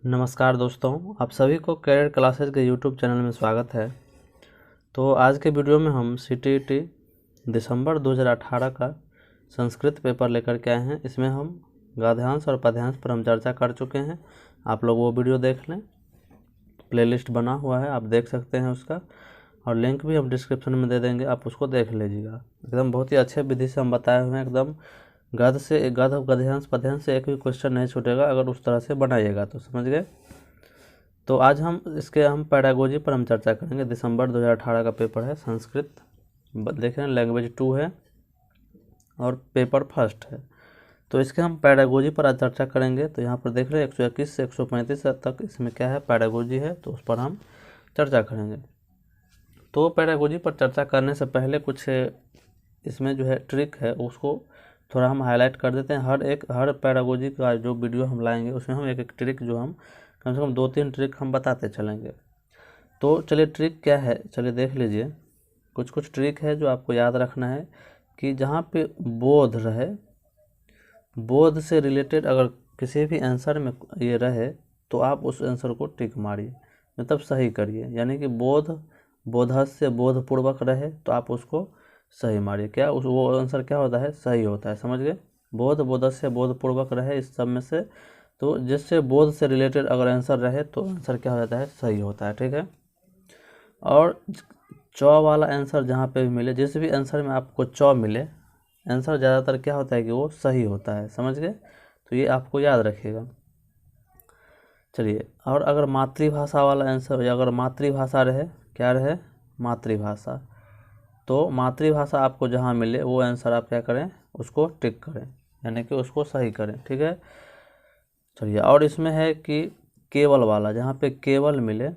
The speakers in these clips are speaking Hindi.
नमस्कार दोस्तों, आप सभी को कैरियर क्लासेस के यूट्यूब चैनल में स्वागत है। तो आज के वीडियो में हम सीटीईटी दिसंबर 2018 का संस्कृत पेपर लेकर के आए हैं। इसमें हम गद्यांश और पद्यांश पर हम चर्चा कर चुके हैं। आप लोग वो वीडियो देख लें, प्लेलिस्ट बना हुआ है, आप देख सकते हैं उसका, और लिंक भी हम डिस्क्रिप्शन में दे देंगे, आप उसको देख लीजिएगा। एकदम बहुत ही अच्छे विधि से हम बताए हुए हैं। एकदम गद्यांश पद्यांश से एक भी क्वेश्चन नहीं छूटेगा अगर उस तरह से बनाइएगा तो, समझ गए। तो आज हम पैडागोजी पर हम चर्चा करेंगे। दिसंबर 2018 का पेपर है, संस्कृत देख रहे हैं, लैंग्वेज 2 है और पेपर फर्स्ट है। तो इसके हम पैडागोजी पर आज चर्चा करेंगे। तो यहाँ पर देख रहे हैं 121 से 135 तक इसमें क्या है, पैडागोजी है, तो उस पर हम चर्चा करेंगे। तो पैडागोजी पर चर्चा करने से पहले कुछ इसमें जो है ट्रिक है उसको थोड़ा हम हाईलाइट कर देते हैं। हर पैडागोजी का जो वीडियो हम लाएंगे उसमें हम एक एक ट्रिक जो हम कम से कम 2-3 ट्रिक हम बताते चलेंगे। तो चलिए ट्रिक क्या है, चलिए देख लीजिए। कुछ ट्रिक है जो आपको याद रखना है कि जहाँ पे बोध रहे, बोध से रिलेटेड अगर किसी भी आंसर में ये रहे तो आप उस आंसर को टिक मारिए, मतलब सही करिए। यानी कि बोधस्य बोधपूर्वक रहे तो आप उसको सही मारिए। क्या वो आंसर क्या होता है, सही होता है, समझ गए। बोधस्य बोधपूर्वक रहे, इस सब में से तो जिससे बोध से रिलेटेड अगर आंसर रहे तो आंसर क्या हो जाता है, सही होता है, ठीक है। और चौ वाला आंसर जहाँ पे भी मिले, जिस भी आंसर में आपको चौ मिले, आंसर ज़्यादातर क्या होता है कि वो सही होता है, समझ गए। तो ये आपको याद रखिएगा। चलिए, और अगर मातृभाषा वाला आंसर या अगर मातृभाषा रहे, क्या रहे, मातृभाषा, तो मातृभाषा आपको जहाँ मिले वो आंसर आप क्या करें, उसको टिक करें, यानी कि उसको सही करें, ठीक है। चलिए, और इसमें है कि केवल वाला, जहाँ पे केवल मिले,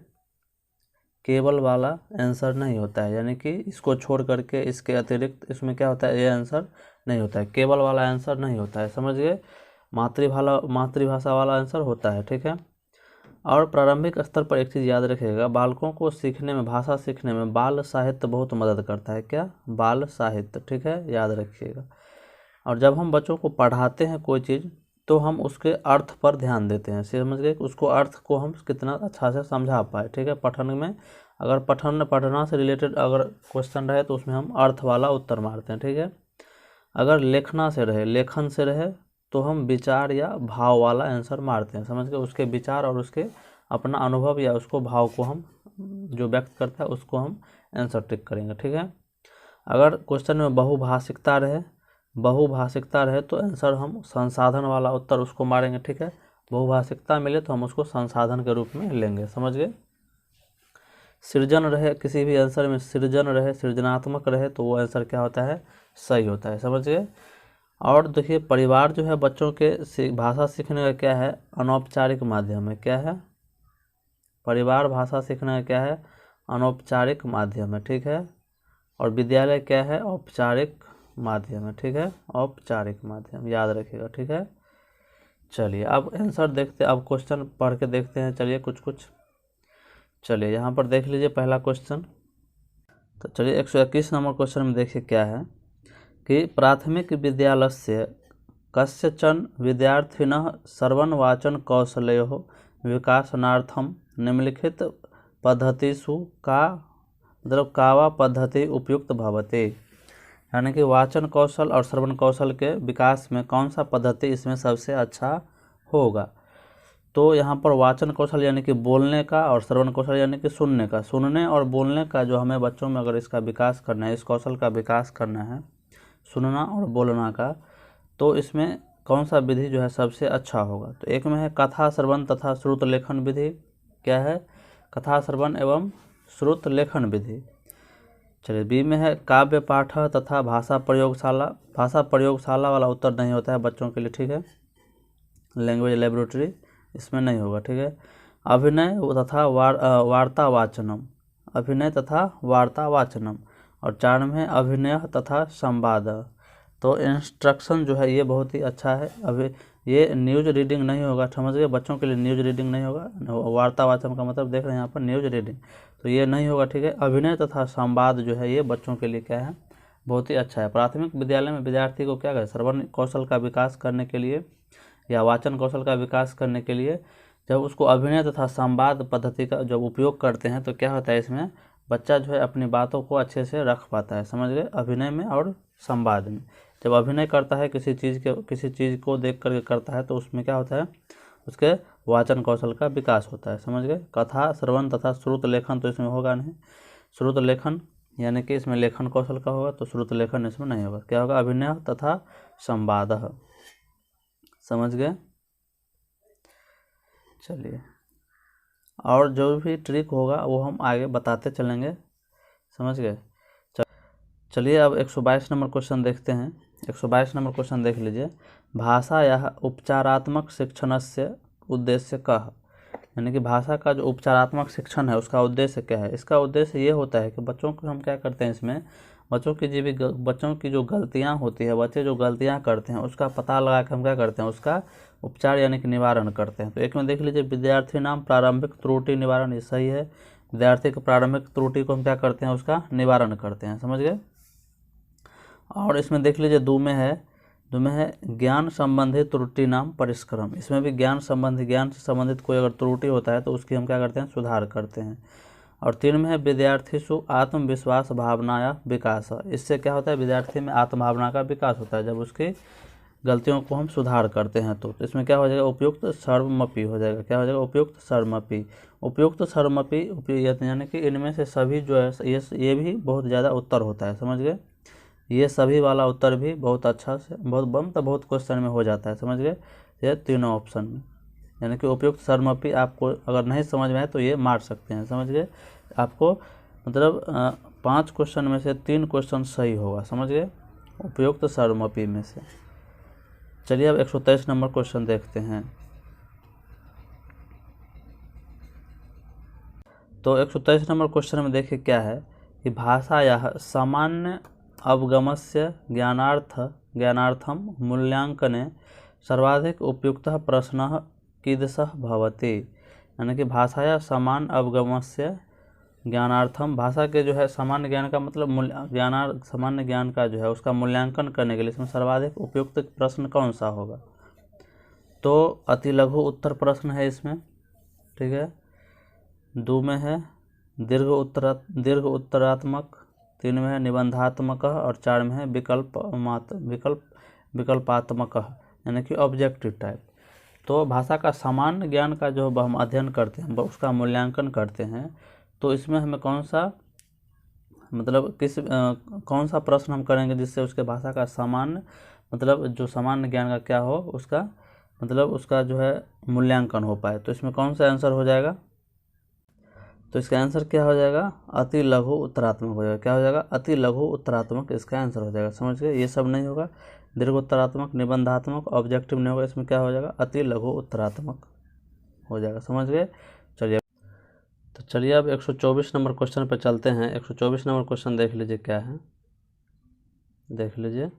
केवल वाला आंसर नहीं होता है, यानी कि इसको छोड़ करके इसके अतिरिक्त इसमें क्या होता है, ये आंसर नहीं होता है, केवल वाला आंसर नहीं होता है, समझ गए। मातृभाषा वाला आंसर होता है, ठीक है। और प्रारंभिक स्तर पर एक चीज़ याद रखिएगा, बालकों को सीखने में, भाषा सीखने में बाल साहित्य बहुत मदद करता है। क्या, बाल साहित्य, ठीक है, याद रखिएगा। और जब हम बच्चों को पढ़ाते हैं कोई चीज़ तो हम उसके अर्थ पर ध्यान देते हैं, समझ गए, उसको अर्थ को हम कितना अच्छा से समझा पाए, ठीक है। पठन में अगर पढ़ना से रिलेटेड अगर क्वेश्चन रहे तो उसमें हम अर्थ वाला उत्तर मारते हैं, ठीक है। अगर लेखन से रहे तो हम विचार या भाव वाला आंसर मारते हैं, समझ गए। उसके विचार और उसके अपना अनुभव या उसको भाव को हम जो व्यक्त करता है उसको हम आंसर टिक करेंगे, ठीक है। अगर क्वेश्चन में बहुभाषिकता रहे तो आंसर हम संसाधन वाला उत्तर उसको मारेंगे, ठीक है। बहुभाषिकता मिले तो हम उसको संसाधन के रूप में लेंगे, समझ गए। सृजन रहे, किसी भी आंसर में सृजन रहे, सृजनात्मक रहे तो वो आंसर क्या होता है, सही होता है, समझ गए। और देखिए, परिवार जो है बच्चों के भाषा सीखने का क्या है, अनौपचारिक माध्यम है। क्या है, परिवार भाषा सीखने का क्या है, अनौपचारिक माध्यम है, ठीक है। और विद्यालय क्या है, औपचारिक माध्यम है, ठीक है, औपचारिक माध्यम, याद रखिएगा, ठीक है। चलिए, अब आंसर देखते, अब क्वेश्चन पढ़ के देखते हैं। चलिए कुछ चलिए यहाँ पर देख लीजिए पहला क्वेश्चन। तो चलिए 121 नंबर क्वेश्चन में देखिए क्या है कि प्राथमिक विद्यालयस्य कस्यचन विद्यार्थिनः श्रवण वाचन कौशलयोः विकासनार्थं निम्नलिखित पद्धतिषु का वा पद्धति उपयुक्त भवति। यानी कि वाचन कौशल और श्रवण कौशल के विकास में कौन सा पद्धति इसमें सबसे अच्छा होगा। तो यहाँ पर वाचन कौशल यानी कि बोलने का, और श्रवण कौशल यानी कि सुनने का, सुनने और बोलने का जो हमें बच्चों में अगर इसका विकास करना है, इस कौशल का विकास करना है, सुनना और बोलना का, तो इसमें कौन सा विधि जो है सबसे अच्छा होगा। तो एक में है कथा श्रवण तथा श्रुत लेखन विधि। क्या है, कथा श्रवण एवं श्रुत लेखन विधि। चलिए, बी में है काव्य पाठ तथा भाषा प्रयोगशाला। भाषा प्रयोगशाला वाला उत्तर नहीं होता है बच्चों के लिए, ठीक है, लैंग्वेज लेबोरेटरी इसमें नहीं होगा, ठीक है। अभिनय तथा वार्ता वाचनम, अभिनय तथा वार्ता वाचनम। और 4 में अभिनय तथा संवाद। तो इंस्ट्रक्शन जो है ये बहुत ही अच्छा है। अभी ये न्यूज़ रीडिंग नहीं होगा, समझ गए, बच्चों के लिए न्यूज़ रीडिंग नहीं होगा। वार्ता वाचन का मतलब देख रहे हैं यहाँ पर न्यूज़ रीडिंग, तो ये नहीं होगा, ठीक है। अभिनय तथा संवाद जो है ये बच्चों के लिए क्या है, बहुत ही अच्छा है। प्राथमिक विद्यालय में विद्यार्थी को क्या करें, श्रवण कौशल का विकास करने के लिए या वाचन कौशल का विकास करने के लिए जब उसको अभिनय तथा संवाद पद्धति का जब उपयोग करते हैं तो क्या होता है, इसमें बच्चा जो है अपनी बातों को अच्छे से रख पाता है, समझ गए, अभिनय में और संवाद में। जब अभिनय करता है किसी चीज़ को देख करके करता है तो उसमें क्या होता है, उसके वाचन कौशल का विकास होता है, समझ गए। कथा श्रवण तथा श्रुत लेखन तो इसमें होगा नहीं, श्रुत लेखन यानी कि इसमें लेखन कौशल का होगा, तो श्रुत लेखन इसमें नहीं होगा। क्या होगा, अभिनय तथा संवाद, समझ गए। चलिए, और जो भी ट्रिक होगा वो हम आगे बताते चलेंगे, समझ गए। चलिए अब 122 नंबर क्वेश्चन देखते हैं। 122 नंबर क्वेश्चन देख लीजिए। भाषा या उपचारात्मक शिक्षणस्य उद्देश्य कः, यानी कि भाषा का जो उपचारात्मक शिक्षण है उसका उद्देश्य क्या है। इसका उद्देश्य ये होता है कि बच्चों को हम क्या करते हैं, इसमें बच्चों की जो गलतियाँ होती है, बच्चे जो गलतियाँ करते हैं उसका पता लगा के हम क्या करते हैं, उसका उपचार यानी कि निवारण करते हैं। तो एक में देख लीजिए, विद्यार्थी नाम प्रारंभिक त्रुटि निवारण, ये सही है। विद्यार्थी की प्रारंभिक त्रुटि को हम क्या करते हैं, उसका निवारण करते हैं, समझ गए। और इसमें देख लीजिए दो में है ज्ञान संबंधी त्रुटि नाम परिष्करण। इसमें भी ज्ञान से संबंधित कोई अगर त्रुटि होता है तो उसकी हम क्या करते हैं, सुधार करते हैं। और 3 में है विद्यार्थी सु आत्मविश्वास भावना या विकास। इससे क्या होता है, विद्यार्थी में आत्मभावना का विकास होता है जब उसकी गलतियों को हम सुधार करते हैं। तो इसमें क्या हो जाएगा, उपयुक्त सर्वमपि हो जाएगा। क्या हो जाएगा, उपयुक्त सर्वमपि। उपयुक्त सर्वमपि यानी कि इनमें से सभी जो है ये भी बहुत ज़्यादा उत्तर होता है, समझ गए। ये सभी वाला उत्तर भी बहुत अच्छा से बहुत क्वेश्चन में हो जाता है, समझ गए, ये तीनों ऑप्शन में। यानी कि उपयुक्त सर्वमपि आपको अगर नहीं समझ में आए तो ये मार सकते हैं, समझ गए। आपको मतलब 5 क्वेश्चन में से 3 क्वेश्चन सही होगा, समझ गए, उपयुक्त सर्वमपि में से। चलिए अब 123 नंबर क्वेश्चन देखते हैं। तो 123 नंबर क्वेश्चन में देखिए क्या है कि भाषायाः सामान्य अवगमस्य ज्ञानार्थम मूल्यांकने सर्वाधिक उपयुक्तः प्रश्नः कीदृशः भवति। यानी कि भाषाया सामान्य अवगमस्य ज्ञानार्थम, भाषा के जो है सामान्य ज्ञान का मतलब सामान्य ज्ञान का जो है उसका मूल्यांकन करने के लिए इसमें सर्वाधिक उपयुक्त प्रश्न कौन सा होगा। तो अति लघु उत्तर प्रश्न है इसमें, ठीक है। 2 में है दीर्घ उत्तरात्मक, 3 में है निबंधात्मक और 4 में है विकल्पात्मक यानी कि ऑब्जेक्टिव टाइप। तो भाषा का सामान्य ज्ञान का जो हम अध्ययन करते हैं उसका मूल्यांकन करते हैं, तो इसमें हमें कौन सा प्रश्न हम करेंगे जिससे उसके भाषा का सामान्य जो सामान्य ज्ञान का क्या हो उसका जो है मूल्यांकन हो पाए। तो इसमें कौन सा आंसर हो जाएगा, तो इसका आंसर क्या हो जाएगा, अति लघु उत्तरात्मक हो जाएगा। क्या हो जाएगा, अति लघु उत्तरात्मक इसका आंसर हो जाएगा, समझ गए। ये सब नहीं होगा, दीर्घ उत्तरात्मक, निबंधात्मक, ऑब्जेक्टिव नहीं होगा, इसमें क्या हो जाएगा, अति लघु उत्तरात्मक हो जाएगा, समझ गए। चलिए अब 124 नंबर क्वेश्चन पर चलते हैं। 124 नंबर क्वेश्चन देख लीजिए क्या है, देख लीजिए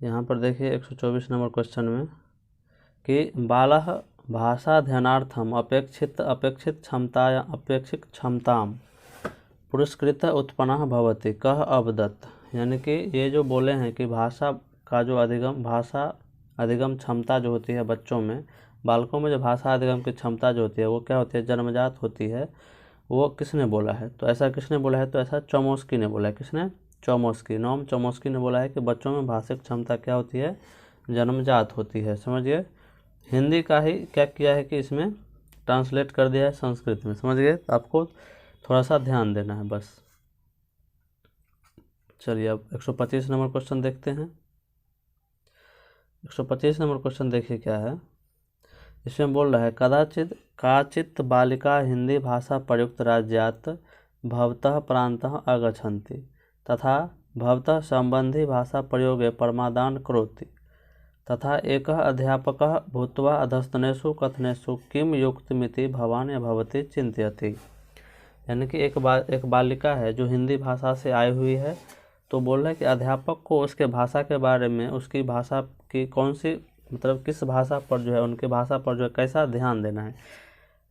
यहाँ पर देखिए 124 नंबर क्वेश्चन में कि बालः भाषा ध्यानार्थम अपेक्षित क्षमतां पुरस्कृत उत्पन्न भवति कः अवदत्। यानी कि ये जो बोले हैं कि भाषा अधिगम क्षमता जो होती है बच्चों में, बालकों में जो भाषा अधिगम की क्षमता जो होती है वो क्या होती है, जन्मजात होती है। वो किसने बोला है, तो ऐसा किसने बोला है, तो ऐसा चोमस्की ने बोला है। किसने, नोम चोमस्की ने बोला है कि बच्चों में भाषिक क्षमता क्या होती है, जन्मजात होती है, समझिए। हिंदी का ही क्या किया है कि इसमें ट्रांसलेट कर दिया है संस्कृत में, समझ गए। आपको थोड़ा सा ध्यान देना है बस। चलिए अब 125 नंबर क्वेश्चन देखते हैं। 125 नंबर क्वेश्चन देखिए क्या है, इसमें बोल रहा है काचित् बालिका हिंदी भाषा प्रयुक्त राज्यात् भवतः प्रान्तः आगच्छन्ति तथा भवतः संबंधी भाषा प्रयोगे परमादान करोति तथा एकः अध्यापकः भूत्वा अधस्तनेषु कथनेषु किं युक्तमिति भवान् या भवती चिंतयति। यानी कि एक बालिका है जो हिंदी भाषा से आई हुई है, तो बोल रहा है कि अध्यापक को उसके भाषा के बारे में, उसकी भाषा की कौन सी किस भाषा पर जो है, उनके भाषा पर जो है कैसा ध्यान देना है।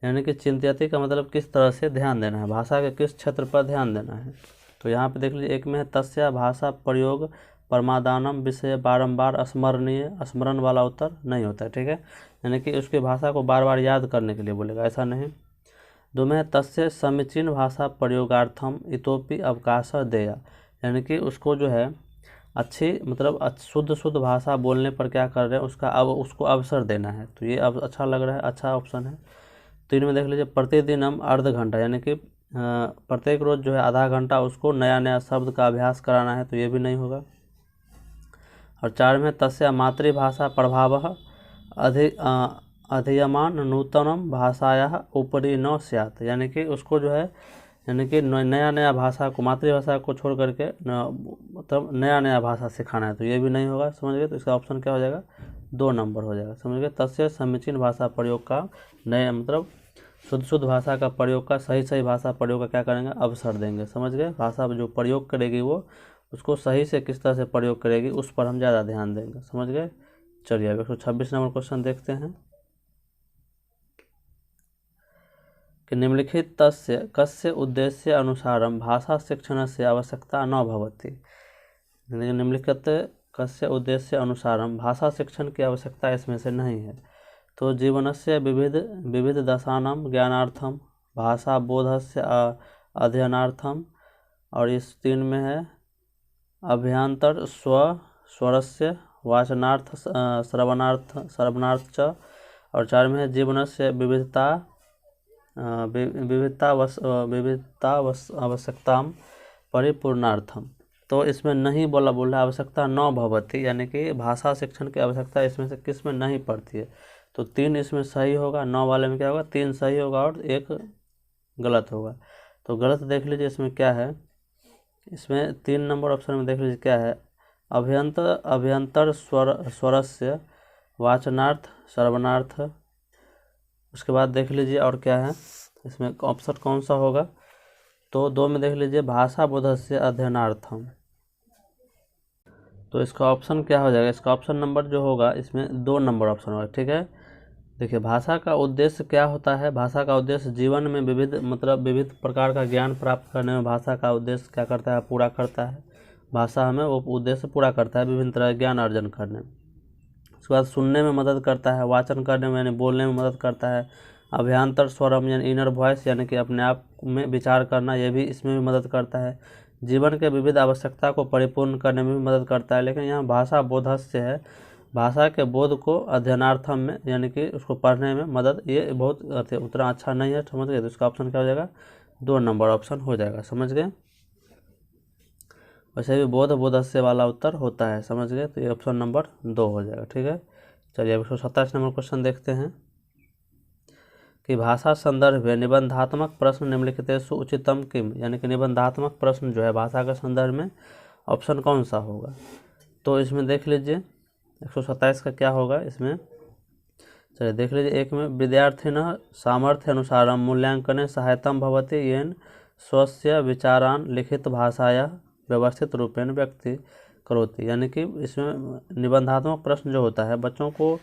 यानी कि चिंतयति का मतलब किस तरह से ध्यान देना है, भाषा के किस क्षेत्र पर ध्यान देना है। तो यहाँ पे देख लीजिए, एक में है तस्या भाषा प्रयोग प्रमादानम विषय बारंबार स्मरणीय, स्मरण वाला उत्तर नहीं होता है, ठीक है। यानी कि उसकी भाषा को बार बार याद करने के लिए बोलेगा, ऐसा नहीं। दो में तस्य समीचीन भाषा प्रयोगार्थम इतोपि अवकाश देया, यानी कि उसको जो है अच्छी मतलब शुद्ध भाषा बोलने पर क्या कर रहे हैं, उसको अवसर देना है। तो ये अब अच्छा लग रहा है, अच्छा ऑप्शन है। तीन में देख लीजिए प्रतिदिन हम अर्ध घंटा, यानी कि प्रत्येक रोज जो है आधा घंटा उसको नया नया शब्द का अभ्यास कराना है, तो ये भी नहीं होगा। और चार में तस्य मातृभाषा प्रभाव अधियमान नूतनम भाषाया ऊपरी न स्यात्, यानी कि उसको जो है यानी कि नया नया भाषा को, मातृभाषा को छोड़ करके मतलब नया नया भाषा सिखाना है, तो ये भी नहीं होगा, समझ गए। तो इसका ऑप्शन क्या हो जाएगा, 2 नंबर हो जाएगा, समझ गए। तस्य समीचीन भाषा प्रयोग का नए मतलब शुद्ध भाषा का प्रयोग का, सही भाषा प्रयोग का क्या करेंगे, अवसर देंगे, समझ गए। भाषा जो प्रयोग करेगी वो उसको सही से किस तरह से प्रयोग करेगी उस पर हम ज़्यादा ध्यान देंगे, समझ गए। चलिए अब 126 नंबर क्वेश्चन देखते हैं कि निम्नलिखित तस्य कस्य उद्देश्य अनुसारम भाषा शिक्षण से आवश्यकता न भवति, निम्नलिखित कस्य उद्देश्य अनुसारम भाषा शिक्षण की आवश्यकता इसमें से नहीं है। तो जीवनस्य विविध दशानां ज्ञानार्थम, भाषा बोधस्य अध्ययनार्थम, और इस 3 में है अभ्यंतर स्वरस्य वाचनार्थ श्रवणार्थ च, और 4 में है जीवनस्य विविधता आवश्यकता परिपूर्णार्थम। तो इसमें नहीं बोला आवश्यकता न भवति, यानी कि भाषा शिक्षण की आवश्यकता इसमें से किस में नहीं पड़ती है। तो 3 इसमें सही होगा, 9 वाले में क्या होगा, 3 सही होगा और 1 गलत होगा। तो गलत देख लीजिए इसमें क्या है, इसमें 3 नंबर ऑप्शन में देख लीजिए क्या है, अभ्यंतर स्वरस्य वाचनार्थ श्रवणार्थ। उसके बाद देख लीजिए और क्या है, इसमें ऑप्शन कौन सा होगा, तो 2 में देख लीजिए भाषा बोधस्य अध्ययनार्थम। तो इसका ऑप्शन क्या हो जाएगा, इसका ऑप्शन नंबर जो होगा इसमें 2 नंबर ऑप्शन होगा, ठीक है। देखिए भाषा का उद्देश्य क्या होता है, भाषा का उद्देश्य जीवन में विविध प्रकार का ज्ञान प्राप्त करने में भाषा का उद्देश्य क्या करता है, पूरा करता है। भाषा हमें वो उद्देश्य पूरा करता है, विभिन्न तरह के ज्ञान अर्जन करने में। उसके बाद सुनने में मदद करता है, वाचन करने में यानी बोलने में मदद करता है, अभ्यंतर स्वरम यानी इनर वॉइस यानी कि अपने आप में विचार करना, ये भी इसमें भी मदद करता है। जीवन के विविध आवश्यकता को परिपूर्ण करने में भी मदद करता है। लेकिन यहाँ भाषा बोधस्य है, भाषा के बोध को अध्ययनार्थम में यानी कि उसको पढ़ने में मदद, ये बहुत उतना अच्छा नहीं है, समझ गए। तो इसका ऑप्शन क्या हो जाएगा, 2 नंबर ऑप्शन हो जाएगा, समझ गए। वैसे भी बोधस्य वाला उत्तर होता है, समझ गए। तो ये ऑप्शन नंबर 2 हो जाएगा, ठीक है। चलिए अब 127 नंबर क्वेश्चन देखते हैं कि भाषा संदर्भ में निबंधात्मक प्रश्न निम्नलिखितेषु उचितम किम, यानी कि निबंधात्मक प्रश्न जो है भाषा के संदर्भ में ऑप्शन कौन सा होगा। तो इसमें देख लीजिए 127 का क्या होगा इसमें, चलिए देख लीजिए। 1 में विद्यार्थिनः सामर्थ्य अनुसारम मूल्यांकने सहायतम भवति येन स्वस्य विचारान लिखित भाषाया व्यवस्थित रूपेण व्यक्ति करोति, यानी कि इसमें निबंधात्मक प्रश्न जो होता है बच्चों को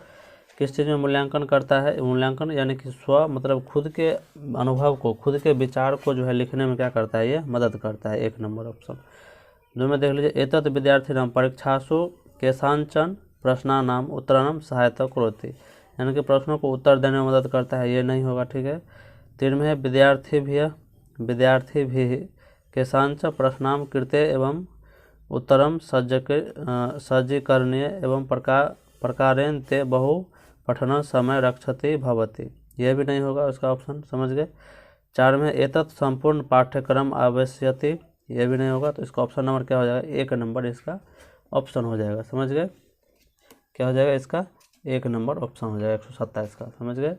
किस चीज़ में मूल्यांकन करता है, मूल्यांकन यानी कि स्व मतलब खुद के अनुभव को, खुद के विचार को जो है लिखने में क्या करता है, ये मदद करता है, 1 नंबर ऑप्शन। 2 में देख लीजिए एतत् विद्यार्थिनां परीक्षासु केषांचन प्रश्नानां उत्तराणां सहायता करोति, यानी कि प्रश्नों को उत्तर देने में मदद करता है, ये नहीं होगा, ठीक है। 3 में है विद्यार्थी भी केषांचन प्रश्नां कृते एवं उत्तरम सज्जीकरणीय एवं प्रकारेण ते बहु पठन समय रक्षति भवति, यह भी नहीं होगा उसका ऑप्शन, समझ गए। 4 में एतत् संपूर्ण पाठ्यक्रम आवश्यति, यह भी नहीं होगा। तो इसका ऑप्शन नंबर क्या हो जाएगा, 1 नंबर इसका ऑप्शन हो जाएगा, समझ गए। क्या हो जाएगा इसका 1 नंबर ऑप्शन हो जाएगा 127 का, समझ गए।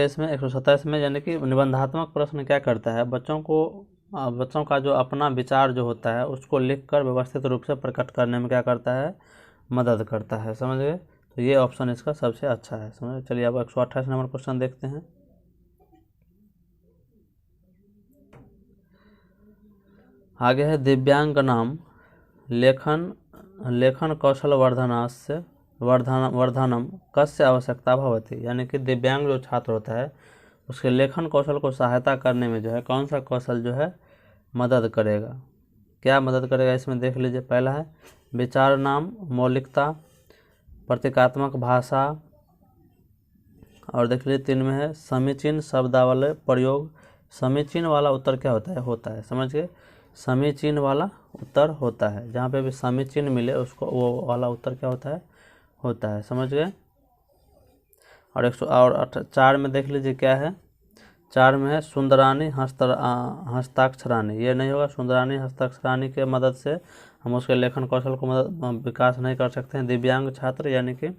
इसमें 127 में यानी कि निबंधात्मक प्रश्न क्या करता है, बच्चों का जो अपना विचार जो होता है उसको लिखकर व्यवस्थित रूप से प्रकट करने में क्या करता है, मदद करता है, समझ गए। तो ये ऑप्शन इसका सबसे अच्छा है, समझ। चलिए अब 128 नंबर क्वेश्चन देखते हैं। आगे है दिव्यांगनाम लेखन कौशल वर्धनम कस्य आवश्यकता भवति, यानी कि दिव्यांग जो छात्र होता है उसके लेखन कौशल को सहायता करने में जो है कौन सा कौशल जो है मदद करेगा, क्या मदद करेगा इसमें देख लीजिए। पहला है विचार नाम, मौलिकता, प्रतीकात्मक भाषा, और देख लीजिए 3 में है समीचीन शब्दावली प्रयोग। समीचीन वाला उत्तर क्या होता है समझ गए। समीचीन वाला उत्तर होता है, जहाँ पे भी समीचीन मिले उसको वो वाला उत्तर क्या होता है समझ गए। और 4 में देख लीजिए क्या है। 4 में है सुंदरानी हस्ताक्षरानी, ये नहीं होगा। सुंदरानी हस्ताक्षरानी के मदद से हम उसके लेखन कौशल को विकास नहीं कर सकते हैं। दिव्यांग छात्र, यानी कि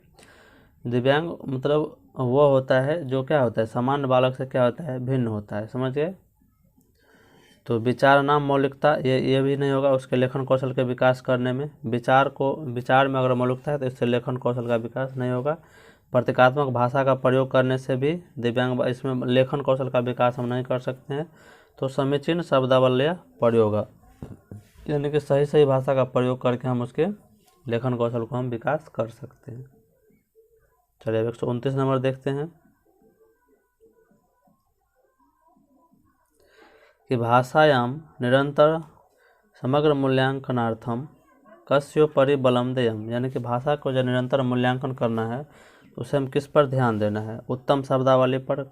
दिव्यांग मतलब वो होता है जो क्या होता है, सामान्य बालक से क्या होता है, भिन्न होता है समझ गए। तो विचार नाम, मौलिकता, ये भी नहीं होगा उसके लेखन कौशल के विकास करने में। विचार में अगर मौलिकता है तो इससे लेखन कौशल का विकास नहीं होगा। प्रतीकात्मक भाषा का प्रयोग करने से भी दिव्यांग इसमें लेखन कौशल का विकास हम नहीं कर सकते हैं। तो समीचीन शब्दावली प्रयोग, यानी कि सही भाषा का प्रयोग करके हम उसके लेखन कौशल को हम विकास कर सकते हैं। चलिए अब 129 नंबर देखते हैं कि भाषायां निरंतर समग्र मूल्यांकनार्थम कस्योपरि बलम देयम, यानी कि भाषा को जो निरंतर मूल्यांकन करना है उसे हम किस पर ध्यान देना है, उत्तम शब्दावली पर।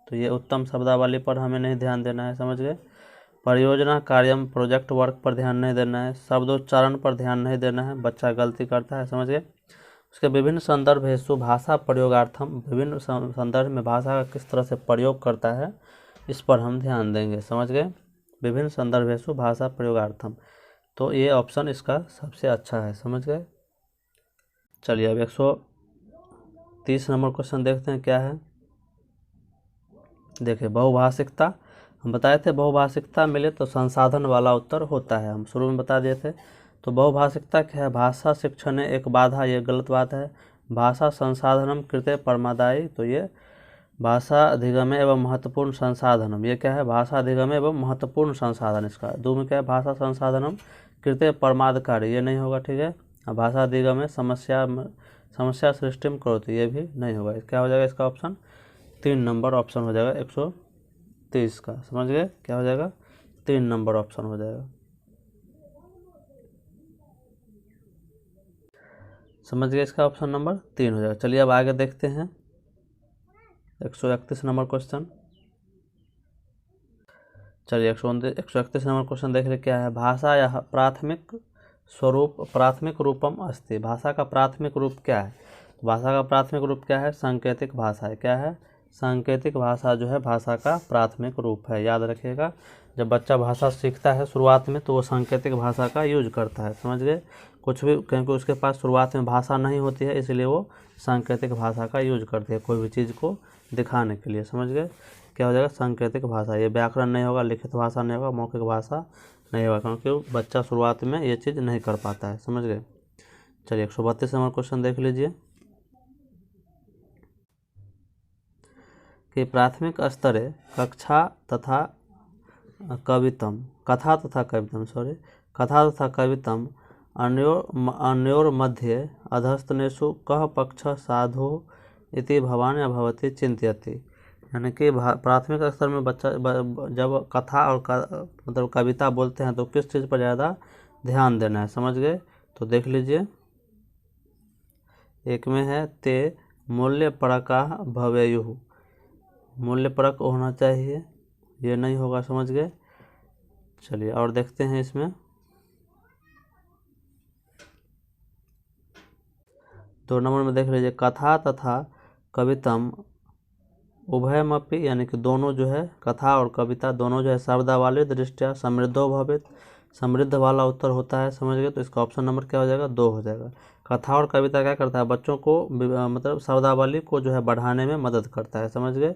तो ये उत्तम शब्दावली पर हमें नहीं ध्यान देना है समझ गए। परियोजना कार्यम प्रोजेक्ट वर्क पर ध्यान नहीं देना है। शब्दोच्चारण पर ध्यान नहीं देना है, बच्चा गलती करता है समझ गए। उसके विभिन्न संदर्भ हेतु भाषा प्रयोगार्थम, विभिन्न संदर्भ में भाषा का किस तरह से प्रयोग करता है इस पर हम ध्यान देंगे समझ गए। विभिन्न संदर्भ हेतु भाषा प्रयोगार्थम, तो ये ऑप्शन इसका सबसे अच्छा है समझ गए। चलिए अब 130 नंबर क्वेश्चन देखते हैं क्या है। देखिए बहुभाषिकता, हम बताए थे बहुभाषिकता मिले तो संसाधन वाला उत्तर होता है, हम शुरू में बता दिए थे। तो बहुभाषिकता क्या है, भाषा शिक्षण एक बाधा, ये गलत बात है। भाषा संसाधनम कृते परमादायी, तो ये भाषा अधिगम एवं महत्वपूर्ण संसाधनम, ये क्या है, भाषा अधिगम एवं महत्वपूर्ण संसाधन। इसका 2 में क्या है, भाषा संसाधनम कृते परमादकारी, ये नहीं होगा ठीक है। भाषा अधिगम है समस्या सृष्टि में करो, तो ये भी नहीं होगा। क्या हो जाएगा इसका ऑप्शन 3 नंबर ऑप्शन हो जाएगा 130 का समझ गए। क्या हो जाएगा 3 नंबर ऑप्शन हो जाएगा, समझ गए। इसका ऑप्शन नंबर 3 हो जाएगा। चलिए अब आगे देखते हैं 131 नंबर क्वेश्चन। चलिए 131 नंबर क्वेश्चन देख रहे क्या है। भाषा या प्राथमिक रूपम अस्ति, भाषा का प्राथमिक रूप क्या है। तो भाषा का प्राथमिक रूप क्या है, सांकेतिक भाषा है। क्या है, सांकेतिक भाषा जो है भाषा का प्राथमिक रूप है, याद रखिएगा। जब बच्चा भाषा सीखता है शुरुआत में तो वो सांकेतिक भाषा का यूज करता है समझ गए। कुछ भी, क्योंकि उसके पास शुरुआत में भाषा नहीं होती है इसलिए वो सांकेतिक भाषा का यूज करते हैं कोई भी चीज़ को दिखाने के लिए समझ गए। क्या हो जाएगा सांकेतिक भाषा, ये व्याकरण नहीं होगा, लिखित भाषा नहीं होगा, मौखिक भाषा नहीं होगा, क्योंकि बच्चा शुरुआत में ये चीज़ नहीं कर पाता है समझ गए। चलिए 132 नंबर क्वेश्चन देख लीजिए कि प्राथमिक स्तरे कथा तथा कवितम अन्योर मध्ये अधस्तनेषु कः पक्षः साधु इति भवान् या भवती चिंतयति, यानी कि प्राथमिक स्तर में बच्चा जब कथा और मतलब कविता बोलते हैं तो किस चीज़ पर ज़्यादा ध्यान देना है समझ गए। तो देख लीजिए, एक में है ते मूल्यपरका भवेयुः, मूल्यपरक होना चाहिए, ये नहीं होगा समझ गए। चलिए और देखते हैं इसमें 2 नंबर में देख लीजिए कथा तथा कवितम उभयमपि, यानी कि दोनों जो है कथा और कविता दोनों जो है शब्दावली दृष्टिया समृद्धो भवित, समृद्ध वाला उत्तर होता है समझ गए। तो इसका ऑप्शन नंबर क्या हो जाएगा 2 हो जाएगा। कथा और कविता क्या करता है, बच्चों को मतलब शब्दावली को जो है बढ़ाने में मदद करता है समझ गए।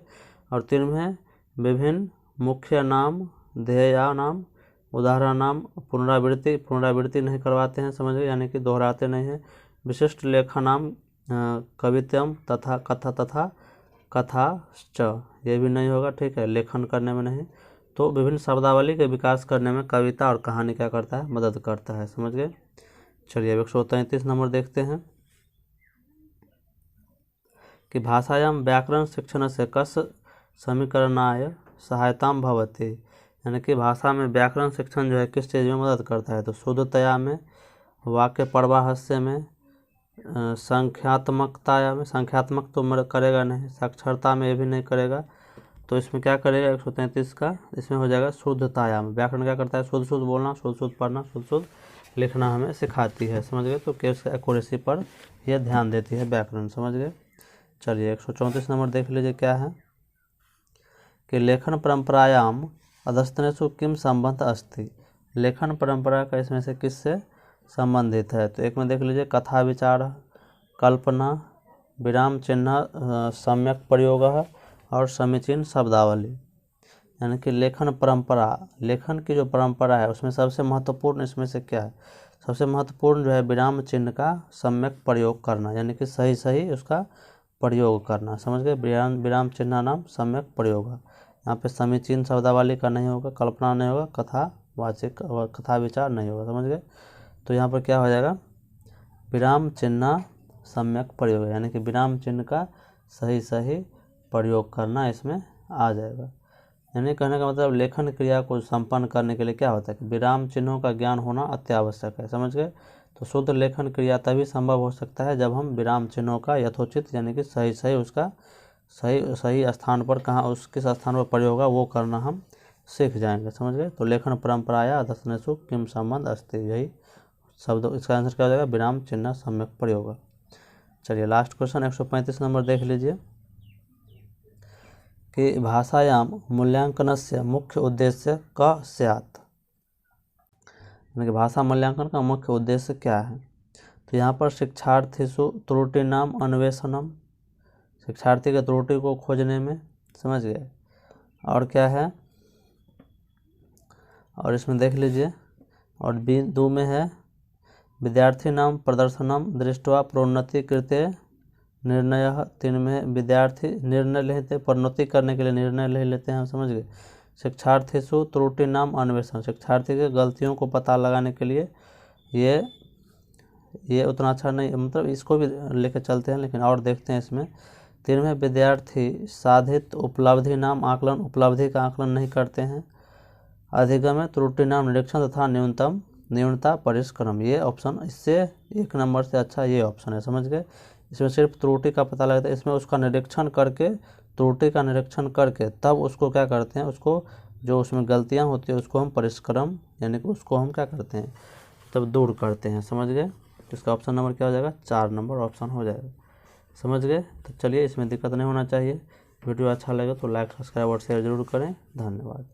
और 3 में विभिन्न मुख्य नाम, ध्येया नाम, उदाहरण नाम, पुनरावृत्ति नहीं करवाते हैं समझ गए, यानी कि दोहराते नहीं हैं। विशिष्ट लेखा नाम कवितम तथा कथाश्च, ये भी नहीं होगा ठीक है, लेखन करने में नहीं। तो विभिन्न शब्दावली के विकास करने में कविता और कहानी क्या करता है, मदद करता है समझ गए। चलिए अब 133 नंबर देखते हैं कि भाषायां व्याकरण शिक्षण से कस समीकरणाय सहायतां भवति, यानी कि भाषा में व्याकरण शिक्षण जो है किस चीज़ में मदद करता है, तो शुद्धतया में, वाक्य प्रवाहस्य में, संख्यात्मकता में, संख्यात्मक तो करेगा नहीं, साक्षरता में ये भी नहीं करेगा, तो इसमें क्या करेगा 133 का, इसमें हो जाएगा शुद्धताया में। व्याकरण क्या करता है, शुद्ध शुद्ध बोलना, शुद्ध शुद्ध पढ़ना, शुद्ध शुद्ध लिखना हमें सिखाती है, समझ गए। तो केस एक्यूरेसी पर यह ध्यान देती है व्याकरण, समझ गए। चलिए 134 नंबर देख लीजिए क्या है कि लेखन परंपरायाम अधस्तनेषु किम संबंध अस्ति। लेखन परंपरा का इसमें से किससे संबंधित है, तो एक में देख लीजिए कथा विचार, कल्पना, विराम चिन्ह सम्यक प्रयोग और समीचीन शब्दावली। यानी कि लेखन परंपरा, लेखन की जो परंपरा है उसमें सबसे महत्वपूर्ण इसमें से क्या है, सबसे महत्वपूर्ण जो है विराम चिन्ह का सम्यक प्रयोग करना, यानी कि सही सही उसका प्रयोग करना, समझ गए। विराम चिन्ह नाम सम्यक प्रयोग है। यहाँ पे समीचीन शब्दावली का नहीं होगा, कल्पना नहीं होगा, कथावाचक और कथा विचार नहीं होगा, समझ गए। तो यहाँ पर क्या हो जाएगा, विराम चिन्ह सम्यक प्रयोग, यानी कि विराम चिन्ह का सही सही प्रयोग करना इसमें आ जाएगा। यानी कहने का मतलब लेखन क्रिया को संपन्न करने के लिए क्या होता है कि विराम चिन्हों का ज्ञान होना अत्यावश्यक है, समझ गए। तो शुद्ध लेखन क्रिया तभी संभव हो सकता है जब हम विराम चिन्हों का यथोचित यानी कि सही सही उसका सही स्थान पर कहाँ उस किस स्थान पर प्रयोग होगा वो करना हम सीख जाएंगे, समझ गए। तो लेखन परंपराया अधस्तनेषु किम संबंध अस्ति, यही शब्द इसका आंसर क्या हो जाएगा, विराम चिन्ह सम्यक प्रयोग। चलिए लास्ट क्वेश्चन 135 नंबर देख लीजिए कि भाषायाम मूल्यांकनस्य मुख्य उद्देश्य क स्यात्। यानी कि भाषा मूल्यांकन का मुख्य उद्देश्य क्या है, तो यहाँ पर शिक्षार्थीषु त्रुटिनाम अन्वेषणम, शिक्षार्थी के त्रुटि को खोजने में, समझ गए। और क्या है, और इसमें देख लीजिए, और दो में है विद्यार्थी नाम प्रदर्शनम दृष्टवा प्रोन्नति कृते निर्णय, 3 में विद्यार्थी निर्णय लेते, प्रोन्नति करने के लिए निर्णय ले लेते हैं, समझ गए। शिक्षार्थीषु त्रुटि नाम अन्वेषण, शिक्षार्थी के गलतियों को पता लगाने के लिए ये उतना अच्छा नहीं, मतलब इसको भी लेके चलते हैं, लेकिन और देखते हैं इसमें 3 में विद्यार्थी साधित उपलब्धि नाम आकलन, उपलब्धि का आकलन नहीं करते हैं। अधिगम त्रुटि नाम निरीक्षण तथा न्यूनता परिष्क्रम, ये ऑप्शन इससे 1 नंबर से अच्छा ये ऑप्शन है, समझ गए। इसमें सिर्फ त्रुटि का पता लगता है, इसमें उसका निरीक्षण करके, त्रुटि का निरीक्षण करके तब उसको क्या करते हैं, उसको जो उसमें गलतियां होती है उसको हम परिष्क्रम यानी कि उसको हम क्या करते हैं तब दूर करते हैं, समझ गए। तो इसका ऑप्शन नंबर क्या हो जाएगा, 4 नंबर ऑप्शन हो जाएगा, समझ गए। तो चलिए इसमें दिक्कत नहीं होना चाहिए। वीडियो अच्छा लगे तो लाइक सब्सक्राइब और शेयर जरूर करें। धन्यवाद।